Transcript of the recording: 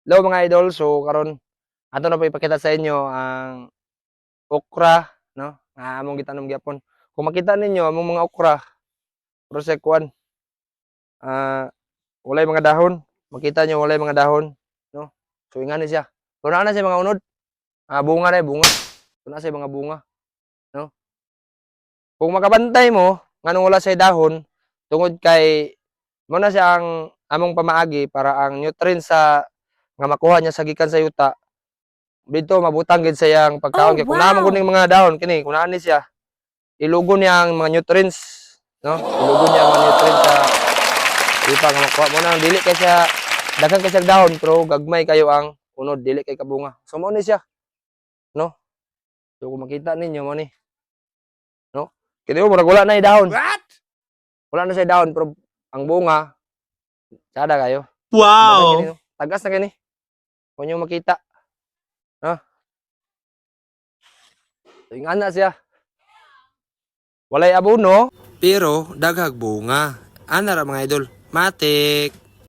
Hello mga idol, so karon ato na po ipakita sa inyo ang okra, no? Nga among gitanom gyapon. Kung makita ninyo among mga okra, pero sa kuan, walay mga dahon. Makita nyo walay mga dahon, no? So ingani siya. So naa na siya mga unod. Bunga na bunga. So na siya mga bunga, no? Kung makabantay mo nganong wala siya dahon, tungod kay mo na siya ang among pamaagi para ang nutrients sa nga makuha niya sa gikan sa yuta dito mabutang gid sa iyang Oh, pagkaon kay kung naa man kuning wow! mga dahon kini kung naa ni siya ilugon niya ang mga nutrients, no? Ilugon niya ang mga nutrients sa ipa nga makuha mo na dili kay siya daghan kay siya dahon pero gagmay kayo ang unod dili kay kabunga. So mao ni siya, no? So kung makita ninyo mo ni, no? Kini mo murag wala na dahon. What? Wala na siya dahon pero ang bunga sada kayo. Daghan kini Wow! no. Tagas na kini. Kung nyo makita, no? So ingana siya. Walay abono, pero daghag bunga. Ana ra mga idol. Matik.